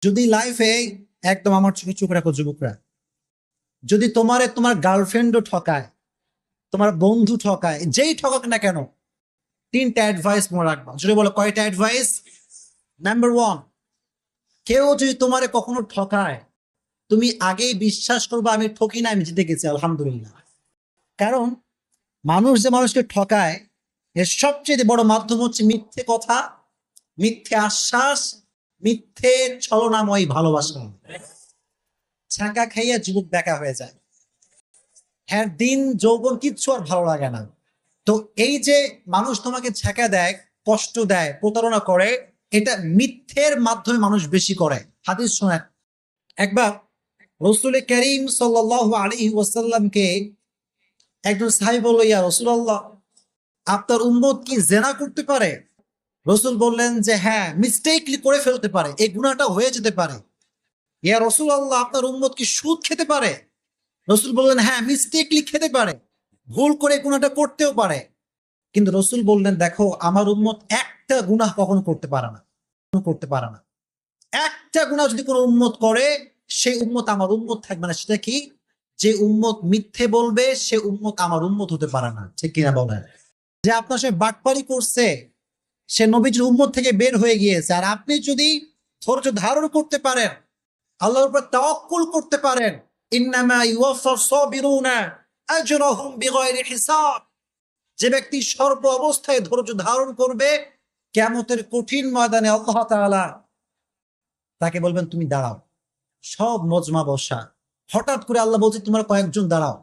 যদি লাইফে একদম আমার চোখে চোখ রাখো যুবকরা, যদি তোমার গার্লফ্রেন্ডও ঠকায়, তোমার বন্ধু ঠকায়, যেই ঠকাক না কেন, তিনটা অ্যাডভাইস মনে রাখবা। যদি বলো কয়টা অ্যাডভাইস? নাম্বার ওয়ান, কেউ যদি তোমারে কখনো ঠকায়, তুমি আগেই বিশ্বাস করবে আমি ঠকি না, আমি জিতে গেছি আলহামদুলিল্লাহ। কারণ মানুষ যে মানুষকে ঠকায়, এর সবচেয়ে বড় মাধ্যম হচ্ছে মিথ্যে কথা, মিথ্যে আশ্বাস, মিথ্যে ছলনাময় ভালোবাসা। ছাঁকা খাইয়া যুবক বেকা হয়ে যায়, হ্যাঁ দিন যৌবন কিচ্ছু আর ভালো লাগে না। তো এই যে মানুষ তোমাকে ছ্যাঁকা দেয়, কষ্ট দেয়, প্রতারণা করে, এটা মিথ্যের মাধ্যমে মানুষ বেশি করে। হাদিস শোনেন, একবার রসুল করিম সাল্লাল্লাহু আলাইহি ওয়াসাল্লামকে একজন সাহাবী বলল, ইয়া রাসূলুল্লাহ, আপনার উম্মত কি জেনা করতে পারে? রসুল বললেন যে হ্যাঁ, মিস্টেকলি করে ফেলতে পারে, এই গুনাহটা হয়ে যেতে পারে। ইয়া রাসূলুল্লাহ, আপনার উম্মত কি সুদ খেতে পারে? রসুল বললেন হ্যাঁ, মিস্টেকলি খেতে পারে, ভুল করে গুনাহটা করতেও পারে। কিন্তু রসুল বললেন দেখো, আমার উম্মত একটা গুনাহ কখনো করতে পারে না। একটা গুনাহ যদি কোনো উম্মত করে, সেই উম্মত আমার উম্মত থাকবে না। সেটা কি? যে উম্মত মিথ্যে বলবে, সে উম্মত আমার উম্মত হতে পারে না। ঠিক কিনা বলেন? যে আপনার সাথে বাটপারি করছে, সে নবীজির উম্মত থেকে বের হয়ে গিয়েছে। আর আপনি যদি ধৈর্য ধারণ করতে পারেন, আল্লাহর উপর তাওয়াক্কুল করতে পারেন, ইন্নামা ইউওয়াফাস সাবিরুনা আজরাহুম বিগাইরি হিসাব, যে ব্যক্তি সর্ব অবস্থায় ধৈর্য ধারণ করবে, কিয়ামতের কঠিন ময়দানে আল্লাহ তাআলা তাকে বলবেন তুমি দাঁড়াও। সব মজমা বসা, হঠাৎ করে আল্লাহ বলছে তোমরা কয়েকজন দাঁড়াও।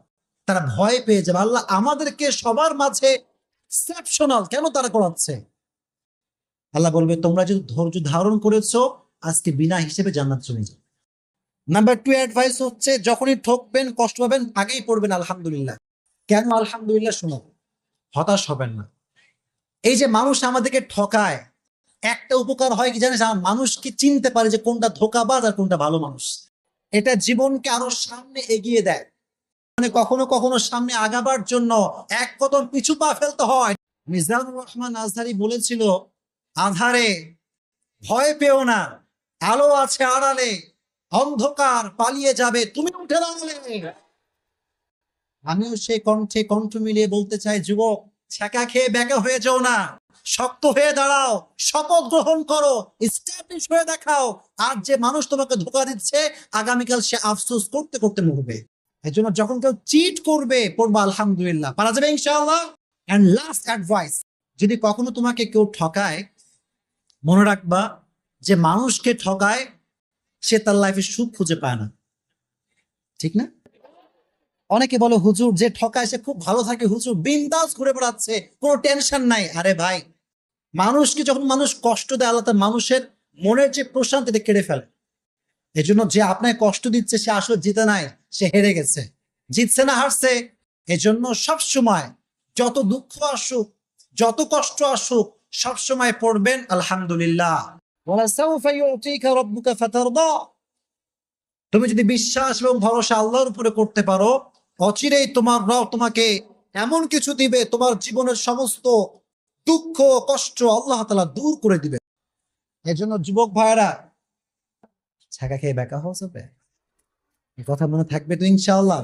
তারা ভয় পেয়ে যাবে, আল্লাহ আমাদেরকে সবার মাঝে এক্সেপশনাল কেন তারা করাচ্ছে? আল্লাহ বলবে তোমরা যদি ধৈর্য ধারণ করেছো, আজকে বিনা হিসেবে জান্নাত চলে যাবে। নাম্বার টু অ্যাডভাইস হচ্ছে, যখনই ঠকবেন, কষ্ট পাবেন, আগেই পড়বেন আলহামদুলিল্লাহ। কেন আলহামদুলিল্লাহ? শুনো, হতাশ হবেন না। এই যে মানুষ আমাদেরকে ঠকায়, একটা উপকার হয় কি জানিস, আমার মানুষ কি চিনতে পারে যে কোনটা ধোঁকাবাজ আর কোনটা ভালো মানুষ। এটা জীবনকে আরো সামনে এগিয়ে দেয়। মানে কখনো কখনো সামনে আগাবার জন্য এক কদম পিছু পা ফেলতে হয়। মিজানুর রহমান আজহারি বলেছিল, আধারে ভয় পেও না, আলো আছে আড়ালে, অন্ধকার পালিয়ে যাবে তুমি উঠে দাঁড়ালে। আমিও সেই কণ্ঠে কণ্ঠ মিলিয়ে বলতে চাই, যুবক, ছ্যাঁকা খেয়ে ব্যাকা হয়ে যাও না, শক্ত হয়ে দাঁড়াও, শপথ গ্রহণ করো, এস্টাবলিশ হয়ে দেখাও। আর যে মানুষ তোমাকে ধোঁকা দিচ্ছে, আগামীকাল সে আফসোস করতে করতে মরবে। এই জন্য যখন কেউ চিট করবে, পড়বা আলহামদুলিল্লাহ, পারা যাবে ইনশাআল্লাহ। এন্ড লাস্ট অ্যাডভাইস, যদি কখনো তোমাকে কেউ ঠকায়, মনে রাখবা যে মানুষকে ঠকায়, সে তার লাইফে সুখ খুঁজে পায় না। ঠিক না? অনেকে বলে হুজুর যে ঠকায় সে খুব ভালো থাকে, হুজুর বিন্দাস ঘুরে বেড়াচ্ছে, কোনো টেনশন নাই। আরে ভাই, মানুষকে যখন মানুষ কষ্ট দেয়, আল্লাহ তার মানুষের মনের যে প্রশান্তিতে কেড়ে ফেলে। এই জন্য যে আপনাকে কষ্ট দিচ্ছে, সে আসলে জিতে নাই, সে হেরে গেছে। জিতছে না, হারছে। এই জন্য সবসময় যত দুঃখ আসুক, যত কষ্ট আসুক, সবসময় পড়বেন আলহামদুলিল্লাহ। ওয়ালাসাউফা ইউতিকা রাব্বুকা ফাতারদা। তুমি যদি বিশ্বাস এবং ভরসা আল্লাহর উপরে করতে পারো, অচিরেই তোমার রব তোমাকে এমন কিছু দিবে, তোমার জীবনের সমস্ত দুঃখ কষ্ট আল্লাহ তাআলা দূর করে দিবে। এজন্য যুবক ভাইরা, ছাকা খেয়ে বেকা হওয়া যাবে? এই কথা মনে থাকবে তো ইনশাআল্লাহ।